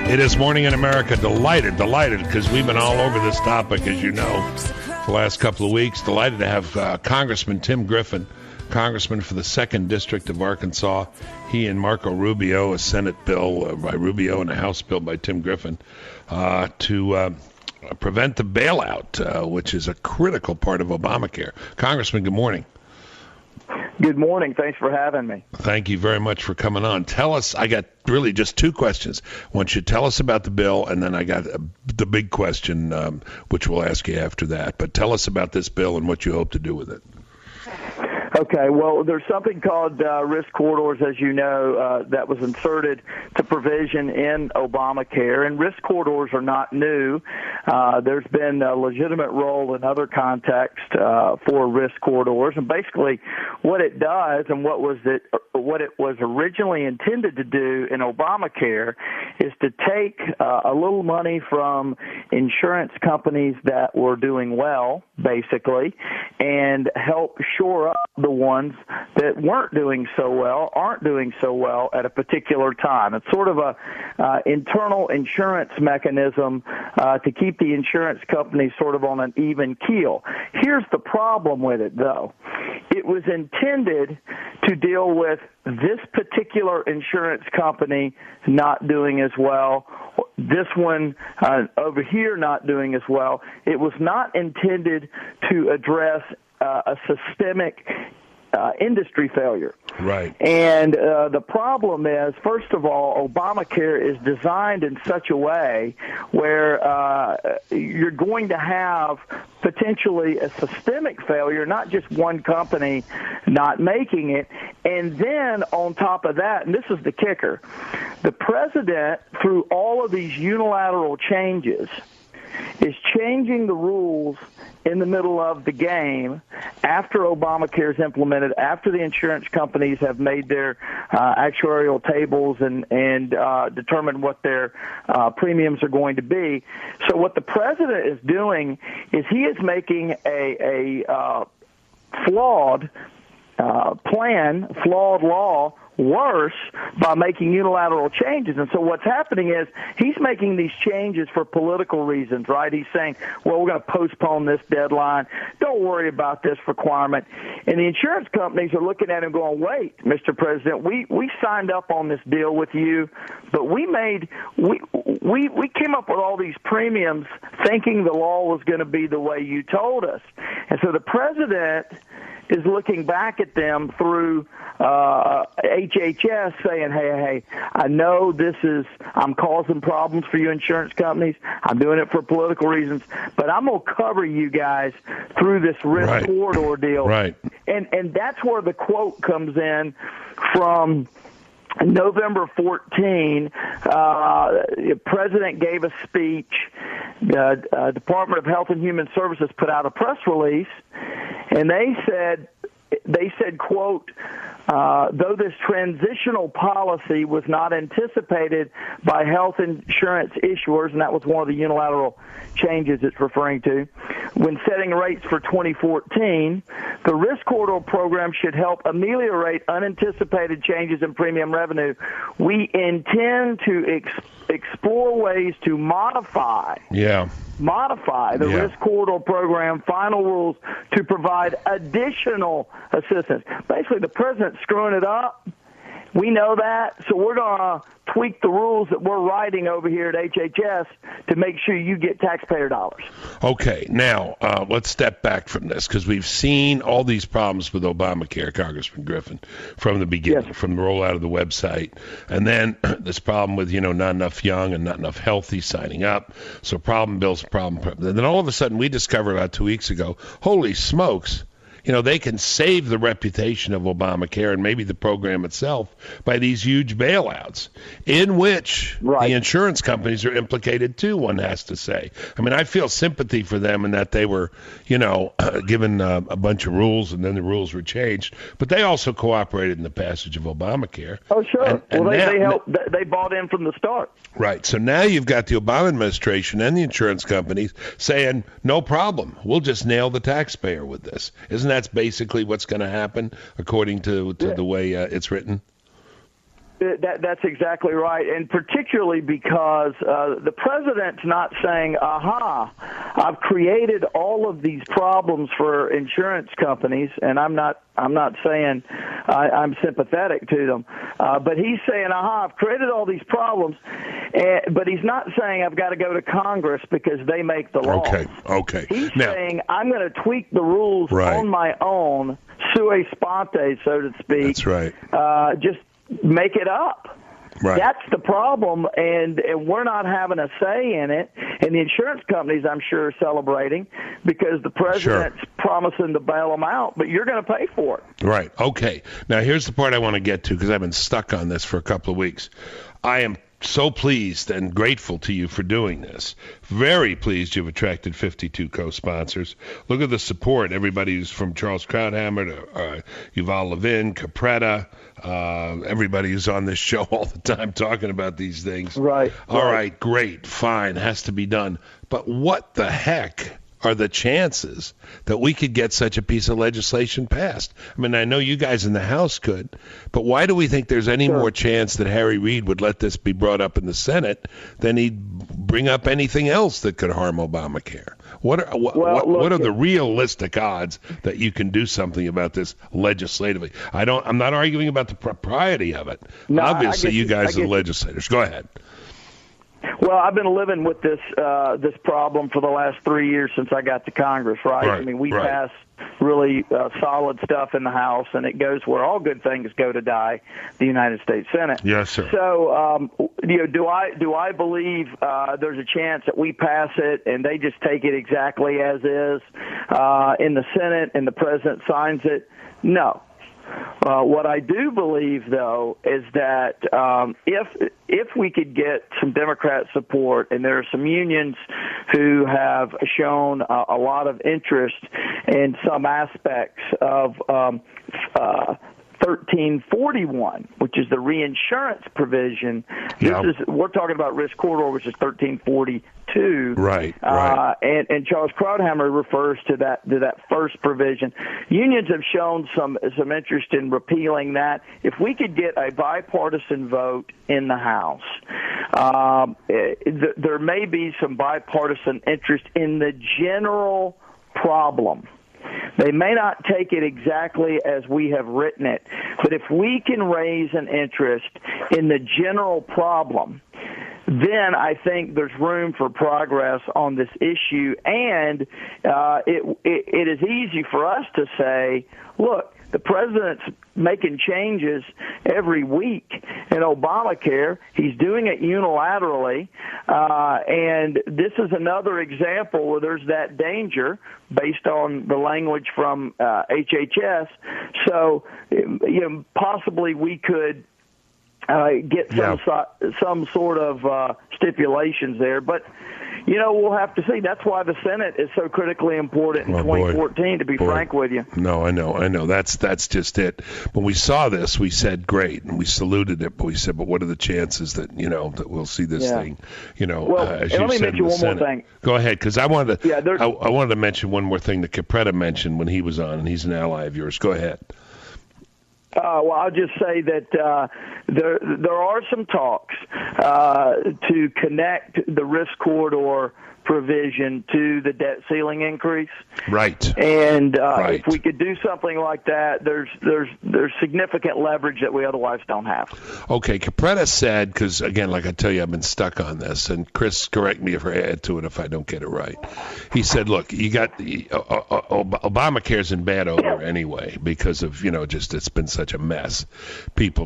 It is Morning in America. Delighted, because we've been all over this topic, as you know, for the last couple of weeks. Delighted to have Congressman Tim Griffin, Congressman for the 2nd District of Arkansas. He and Marco Rubio, a Senate bill by Rubio and a House bill by Tim Griffin, to prevent the bailout, which is a critical part of Obamacare. Congressman, good morning. Good morning. Thanks for having me. Thank you very much for coming on. Tell us, I got really just two questions. I want you to tell us about the bill, and then I got the big question, which we'll ask you after that. But tell us about this bill and what you hope to do with it. Okay, well, there's something called risk corridors, as you know, that was inserted to provision in Obamacare, and risk corridors are not new. There's been a legitimate role in other contexts for risk corridors, and basically what it does and what it was originally intended to do in Obamacare is to take a little money from insurance companies that were doing well, basically, and help shore up the ones that aren't doing so well at a particular time. It's sort of a internal insurance mechanism to keep the insurance companies sort of on an even keel. Here's the problem with it, though. It was intended to deal with this particular insurance company not doing as well, this one over here not doing as well. It was not intended to address a systemic industry failure. Right. And the problem is, first of all, Obamacare is designed in such a way where you're going to have potentially a systemic failure, not just one company not making it. And then on top of that, and this is the kicker, the president, through all of these unilateral changes, is changing the rules in the middle of the game after Obamacare is implemented, after the insurance companies have made their actuarial tables and determined what their premiums are going to be. So what the president is doing is he is making a flawed law worse by making unilateral changes. And so what's happening is he's making these changes for political reasons, right? He's saying, well, we're going to postpone this deadline. Don't worry about this requirement. And the insurance companies are looking at him going, wait, Mr. President, we signed up on this deal with you, but we came up with all these premiums thinking the law was going to be the way you told us. And so the president is looking back at them through HHS saying, hey, I know I'm causing problems for you insurance companies. I'm doing it for political reasons, but I'm going to cover you guys through this risk corridor deal. Right. And that's where the quote comes in from November 14, the president gave a speech. The Department of Health and Human Services put out a press release, and they said, quote, though this transitional policy was not anticipated by health insurance issuers, and that was one of the unilateral changes it's referring to, when setting rates for 2014, the risk corridor program should help ameliorate unanticipated changes in premium revenue. We intend to explore ways to modify the risk corridor program final rules to provide additional assistance. Basically, the president's screwing it up. We know that, so we're going to tweak the rules that we're writing over here at HHS to make sure you get taxpayer dollars. Okay, now let's step back from this, because we've seen all these problems with Obamacare, Congressman Griffin, from the beginning, from the rollout of the website, and then this problem with, not enough young and not enough healthy signing up, so problem bills, problem. And then all of a sudden we discovered about 2 weeks ago, holy smokes, they can save the reputation of Obamacare and maybe the program itself by these huge bailouts, in which the insurance companies are implicated too, one has to say. I mean, I feel sympathy for them in that they were, given a bunch of rules and then the rules were changed, but they also cooperated in the passage of Obamacare. Oh, sure. They bought in from the start. Right. So now you've got the Obama administration and the insurance companies saying, no problem, we'll just nail the taxpayer with this. Isn't that basically what's going to happen according to the way it's written? That's exactly right, and particularly because the president's not saying, "Aha, I've created all of these problems for insurance companies," and I'm not saying I'm sympathetic to them, but he's saying, "Aha, I've created all these problems," but he's not saying I've got to go to Congress because they make the law. Okay. He's saying I'm going to tweak the rules on my own, sua sponte, so to speak. That's right. Just make it up. Right. That's the problem, and we're not having a say in it. And the insurance companies, I'm sure, are celebrating because the president's promising to bail them out, but you're going to pay for it. Right. Okay. Now, here's the part I want to get to because I've been stuck on this for a couple of weeks. I am so pleased and grateful to you for doing this. Very pleased you've attracted 52 co-sponsors. Look at the support. Everybody who's from Charles Krauthammer to Yuval Levin, Capretta, everybody who's on this show all the time talking about these things. Right. All right, great, fine, has to be done. But what the heck are the chances that we could get such a piece of legislation passed? I mean, I know you guys in the House could, but why do we think there's any more chance that Harry Reid would let this be brought up in the Senate than he'd bring up anything else that could harm Obamacare? What are the realistic odds that you can do something about this legislatively? I'm not arguing about the propriety of it. No, obviously, you guys are legislators. Go ahead. Well, I've been living with this problem for the last 3 years since I got to Congress, right? I mean, we pass really solid stuff in the House, and it goes where all good things go to die, the United States Senate. Yes, sir. So, do I believe there's a chance that we pass it and they just take it exactly as is in the Senate and the president signs it? No. What I do believe, though, is that if we could get some Democrat support, and there are some unions who have shown a lot of interest in some aspects of 1341, which is the reinsurance provision. We're talking about risk corridor, which is 1342. Right. And Charles Krauthammer refers to that first provision. Unions have shown some interest in repealing that. If we could get a bipartisan vote in the House, there may be some bipartisan interest in the general problem. They may not take it exactly as we have written it, but if we can raise an interest in the general problem, then I think there's room for progress on this issue, and it is easy for us to say, look, the president's making changes every week in Obamacare. He's doing it unilaterally, and this is another example where there's that danger based on the language from HHS. So, possibly we could get some sort of stipulations there, but we'll have to see. That's why the Senate is so critically important in 2014, to be frank with you. No, I know. That's just it. When we saw this, we said, great, and we saluted it, but we said, but what are the chances that, that we'll see this thing, as you said in the Senate. More thing. Go ahead, because I wanted to mention one more thing that Capretta mentioned when he was on, and he's an ally of yours. Go ahead. Well, I'll just say that there are some talks to connect the risk corridor provision to the debt ceiling increase. Right. And if we could do something like that, there's significant leverage that we otherwise don't have. Okay, Capretta said, because again, like I tell you, I've been stuck on this, and Chris, correct me if I add to it if I don't get it right. He said, look, you got Obamacare's in bad odor anyway because of just it's been such a mess.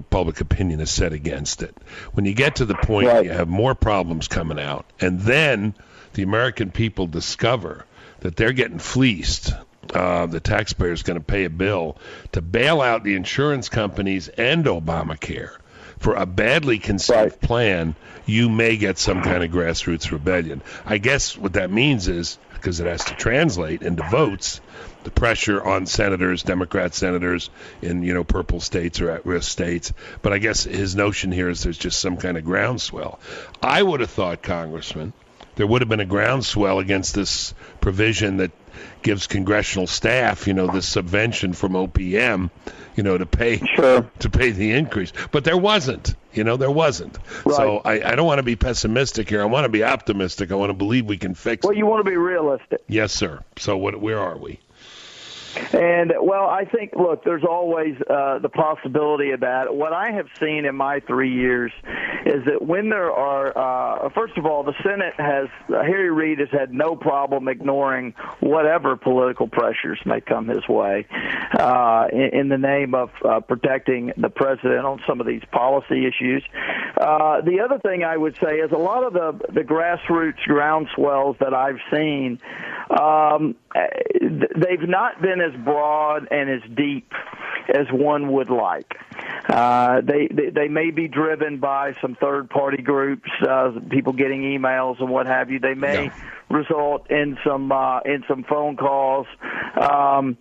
Public opinion is set against it. When you get to the point where you have more problems coming out, and then the American people discover that they're getting fleeced, the taxpayer is going to pay a bill to bail out the insurance companies and Obamacare for a badly conceived plan, you may get some kind of grassroots rebellion. I guess what that means is, because it has to translate into votes, the pressure on senators, Democrat senators in, purple states or at-risk states. But I guess his notion here is there's just some kind of groundswell. I would have thought, Congressman, there would have been a groundswell against this provision that gives congressional staff, this subvention from OPM, to pay the increase. But there wasn't. There wasn't. Right. So I don't want to be pessimistic here. I want to be optimistic. I want to believe we can fix it. Well, you want to be realistic. Yes, sir. So where are we? And, well, I think, look, there's always the possibility of that. What I have seen in my 3 years is that when there are, first of all, the Senate Harry Reid has had no problem ignoring whatever political pressures may come his way in the name of protecting the president on some of these policy issues. The other thing I would say is a lot of the grassroots groundswells that I've seen, they've not been as broad and as deep as one would like. They may be driven by some third-party groups, people getting emails and what have you. They may result in some phone calls. But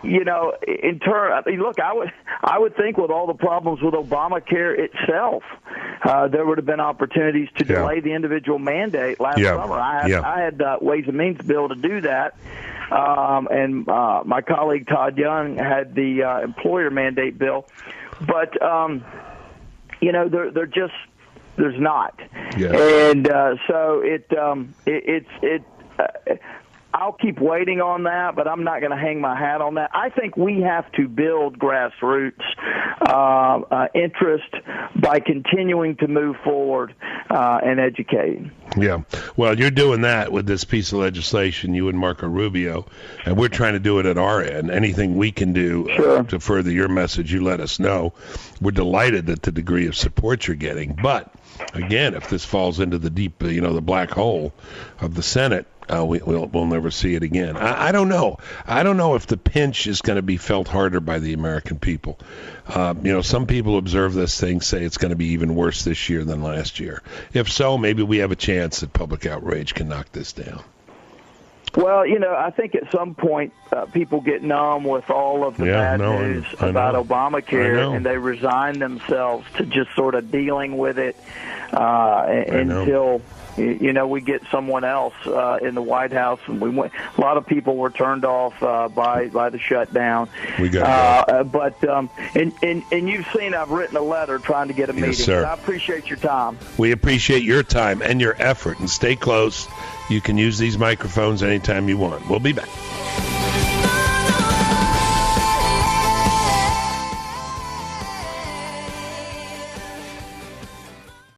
in turn, look, I would think with all the problems with Obamacare itself, there would have been opportunities to delay the individual mandate last summer. I had Ways and Means bill to do that. And my colleague Todd Young had the employer mandate bill, but there's not, and so I'll keep waiting on that, but I'm not going to hang my hat on that. I think we have to build grassroots interest by continuing to move forward and educating. Yeah. Well, you're doing that with this piece of legislation, you and Marco Rubio, and we're trying to do it at our end. Anything we can do to further your message, you let us know. We're delighted at the degree of support you're getting. But, again, if this falls into the deep, the black hole of the Senate, we'll never see it again. I don't know. I don't know if the pinch is going to be felt harder by the American people. Some people observe this thing, say it's going to be even worse this year than last year. If so, maybe we have a chance that public outrage can knock this down. Well, I think at some point people get numb with all of the bad news about Obamacare, and they resign themselves to just sort of dealing with it until we get someone else in the White House, and a lot of people were turned off by the shutdown. We got but and you've seen I've written a letter trying to get a meeting. Yes, sir. I appreciate your time. We appreciate your time and your effort, and stay close. You can use these microphones anytime you want. We'll be back.